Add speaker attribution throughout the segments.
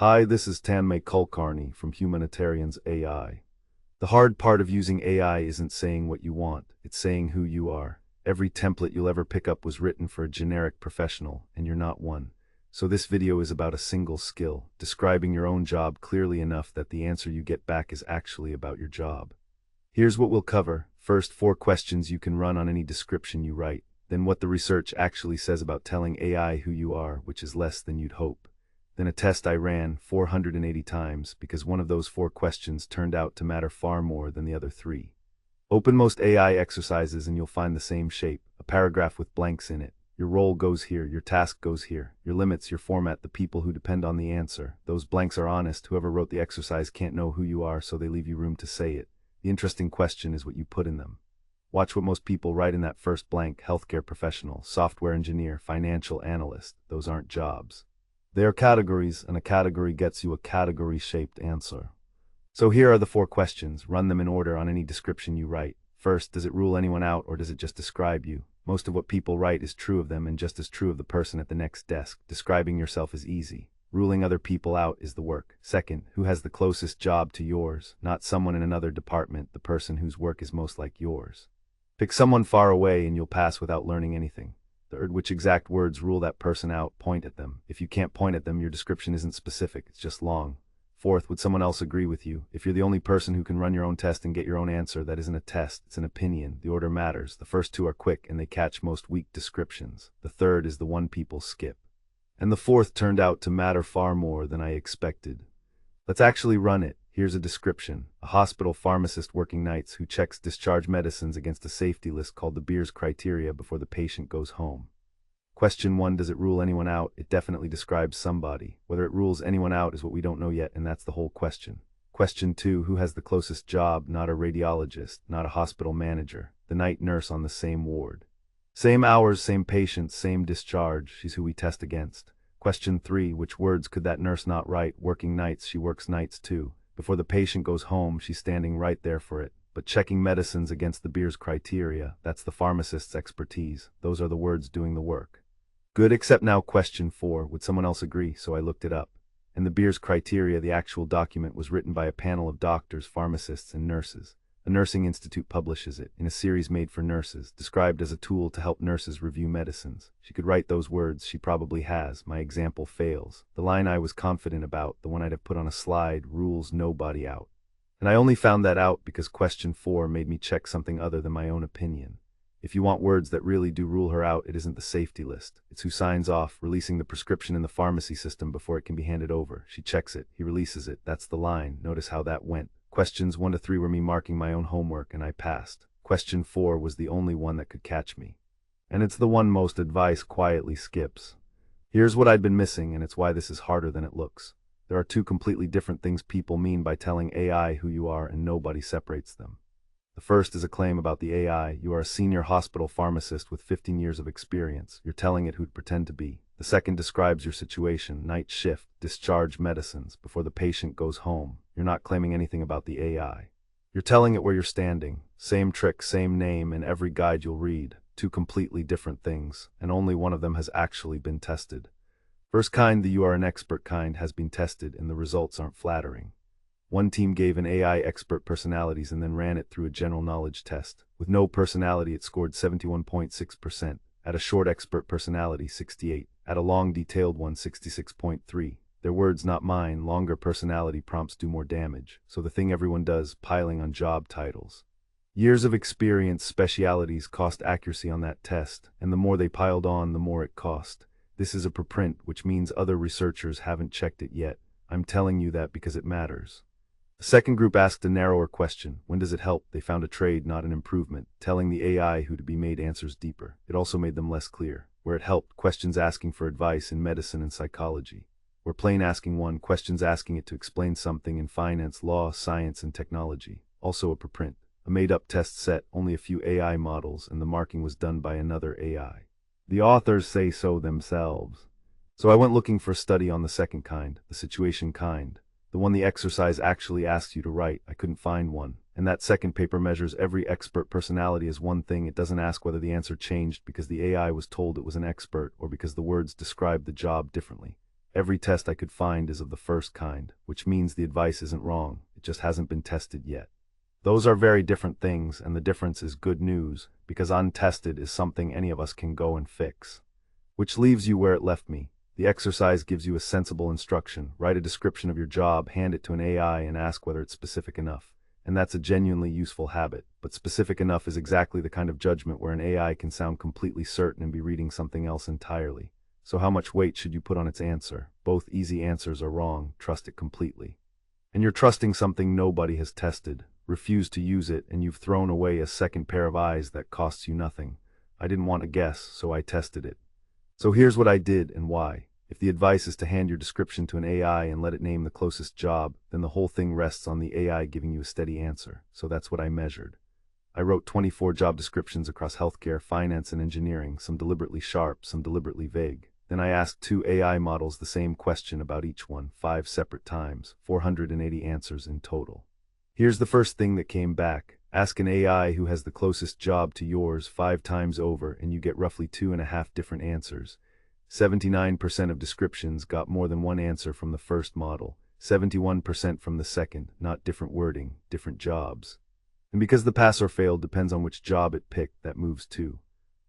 Speaker 1: Hi, this is Tanmay Kulkarni from Humanitarians AI. The hard part of using AI isn't saying what you want, it's saying who you are. Every template you'll ever pick up was written for a generic professional, and you're not one. So this video is about a single skill, describing your own job clearly enough that the answer you get back is actually about your job. Here's what we'll cover. First, 4 questions you can run on any description you write. Then what the research actually says about telling AI who you are, which is less than you'd hope. Then a test I ran 480 times because one of those 4 questions turned out to matter far more than the other 3. Open most AI exercises and you'll find the same shape, a paragraph with blanks in it. Your role goes here, your task goes here, your limits, your format, the people who depend on the answer. Those blanks are honest. Whoever wrote the exercise can't know who you are, so they leave you room to say it. The interesting question is what you put in them. Watch what most people write in that first blank: healthcare professional, software engineer, financial analyst. Those aren't jobs. They are categories, and a category gets you a category-shaped answer. So here are the 4 questions. Run them in order on any description you write. First, does it rule anyone out or does it just describe you? Most of what people write is true of them and just as true of the person at the next desk. Describing yourself is easy. Ruling other people out is the work. Second, who has the closest job to yours? Not someone in another department, the person whose work is most like yours. Pick someone far away and you'll pass without learning anything. Third, which exact words rule that person out? Point at them. If you can't point at them, your description isn't specific, it's just long. Fourth, would someone else agree with you? If you're the only person who can run your own test and get your own answer, that isn't a test, it's an opinion. The order matters. The first 2 are quick and they catch most weak descriptions. The third is the one people skip. And the fourth turned out to matter far more than I expected. Let's actually run it. Here's a description. A hospital pharmacist working nights who checks discharge medicines against a safety list called the Beers criteria before the patient goes home. Question 1, does it rule anyone out? It definitely describes somebody. Whether it rules anyone out is what we don't know yet, and that's the whole question. Question 2, who has the closest job? Not a radiologist, not a hospital manager. The night nurse on the same ward. Same hours, same patients, same discharge. She's who we test against. Question 3, which words could that nurse not write? Working nights, she works nights too. Before the patient goes home, she's standing right there for it. But checking medicines against the Beers criteria, that's the pharmacist's expertise. Those are the words doing the work. Good, except now question 4, would someone else agree? So I looked it up. And the Beers criteria, the actual document, was written by a panel of doctors, pharmacists, and nurses. A nursing institute publishes it, in a series made for nurses, described as a tool to help nurses review medicines. She could write those words, she probably has. My example fails. The line I was confident about, the one I'd have put on a slide, rules nobody out. And I only found that out because question 4 made me check something other than my own opinion. If you want words that really do rule her out, it isn't the safety list. It's who signs off, releasing the prescription in the pharmacy system before it can be handed over. She checks it, he releases it. That's the line. Notice how that went. Questions 1 to 3 were me marking my own homework, and I passed. Question 4 was the only one that could catch me. And it's the one most advice quietly skips. Here's what I'd been missing, and it's why this is harder than it looks. There are 2 completely different things people mean by telling AI who you are, and nobody separates them. The first is a claim about the AI. You are a senior hospital pharmacist with 15 years of experience. You're telling it who'd pretend to be. The second describes your situation: night shift, discharge medicines, before the patient goes home. You're not claiming anything about the AI. You're telling it where you're standing. Same trick, same name in every guide you'll read. 2 completely different things, and only one of them has actually been tested. First kind, the you are an expert kind, has been tested, and the results aren't flattering. One team gave an AI expert personalities and then ran it through a general knowledge test. With no personality, it scored 71.6%. At a short expert personality, 68. At a long detailed one, 66.3. Their words, not mine. Longer personality prompts do more damage. So the thing everyone does, piling on job titles. Years of experience, specialities cost accuracy on that test, and the more they piled on, the more it cost. This is a preprint, which means other researchers haven't checked it yet. I'm telling you that because it matters. The second group asked a narrower question. When does it help? They found a trade, not an improvement. Telling the AI who to be made answers deeper. It also made them less clear. Where it helped, questions asking for advice in medicine and psychology. Where plain asking one, questions asking it to explain something in finance, law, science, and technology. Also a preprint. A made-up test set, only a few AI models, and the marking was done by another AI. The authors say so themselves. So I went looking for a study on the second kind, the situation kind. The one the exercise actually asks you to write. I couldn't find one. And that second paper measures every expert personality as one thing. It doesn't ask whether the answer changed because the AI was told it was an expert or because the words described the job differently. Every test I could find is of the first kind, which means the advice isn't wrong, it just hasn't been tested yet. Those are very different things, and the difference is good news, because untested is something any of us can go and fix. Which leaves you where it left me. The exercise gives you a sensible instruction. Write a description of your job, hand it to an AI, and ask whether it's specific enough. And that's a genuinely useful habit, but specific enough is exactly the kind of judgment where an AI can sound completely certain and be reading something else entirely. So how much weight should you put on its answer? Both easy answers are wrong. Trust it completely. And you're trusting something nobody has tested. Refuse to use it, and you've thrown away a second pair of eyes that costs you nothing. I didn't want to guess, so I tested it. So here's what I did and why. If the advice is to hand your description to an AI and let it name the closest job, then the whole thing rests on the AI giving you a steady answer. So that's what I measured. I wrote 24 job descriptions across healthcare, finance, and engineering, some deliberately sharp, some deliberately vague. Then I asked 2 AI models the same question about each one, 5 separate times, 480 answers in total. Here's the first thing that came back. Ask an AI who has the closest job to yours 5 times over, and you get roughly 2.5 different answers. 79% of descriptions got more than one answer from the first model, 71% from the second, not different wording, different jobs. And because the pass or fail depends on which job it picked, that moves too.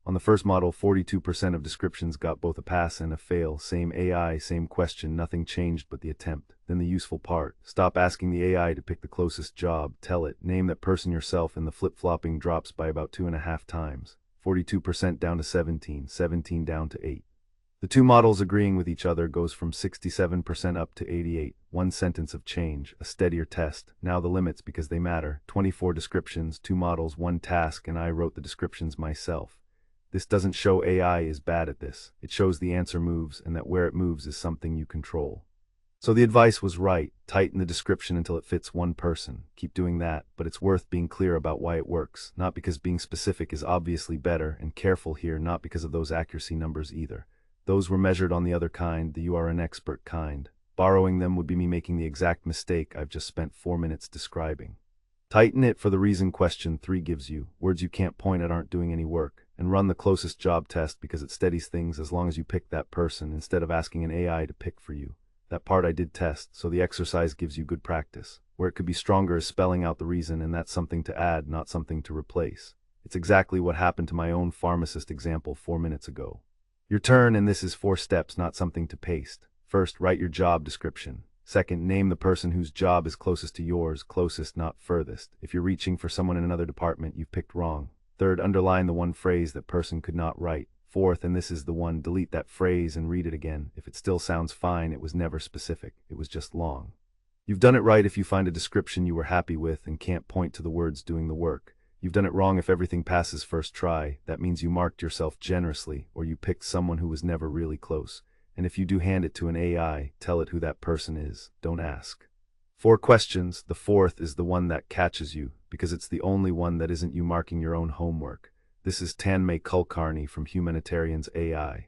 Speaker 1: On the first model, 42% of descriptions got both a pass and a fail. Same AI, same question, nothing changed but the attempt. Then the useful part. Stop asking the AI to pick the closest job. Tell it, name that person yourself, and the flip-flopping drops by about 2.5 times. 42% down to 17, 17 down to 8. The 2 models agreeing with each other goes from 67% up to 88. 1 sentence of change, a steadier test. Now the limits because they matter. 24 descriptions, 2 models, 1 task, and I wrote the descriptions myself. This doesn't show AI is bad at this. It shows the answer moves, and that where it moves is something you control. So the advice was right. Tighten the description until it fits one person. Keep doing that, but it's worth being clear about why it works. Not because being specific is obviously better, and careful here, not because of those accuracy numbers either. Those were measured on the other kind, the you are an expert kind. Borrowing them would be me making the exact mistake I've just spent 4 minutes describing. Tighten it for the reason question 3 gives you. Words you can't point at aren't doing any work. And run the closest job test because it steadies things as long as you pick that person instead of asking an AI to pick for you. That part I did test, so the exercise gives you good practice. Where it could be stronger is spelling out the reason, and that's something to add, not something to replace. It's exactly what happened to my own pharmacist example 4 minutes ago. Your turn, and this is 4 steps, not something to paste. First, write your job description. Second, name the person whose job is closest to yours, closest, not furthest. If you're reaching for someone in another department, you've picked wrong. Third, underline the one phrase that person could not write. Fourth, and this is the one, delete that phrase and read it again. If it still sounds fine, it was never specific. It was just long. You've done it right if you find a description you were happy with and can't point to the words doing the work. You've done it wrong if everything passes first try. That means you marked yourself generously, or you picked someone who was never really close. And if you do hand it to an AI, tell it who that person is. Don't ask. 4 questions. The 4th is the one that catches you, because it's the only one that isn't you marking your own homework. This is Tanmay Kulkarni from Humanitarians AI.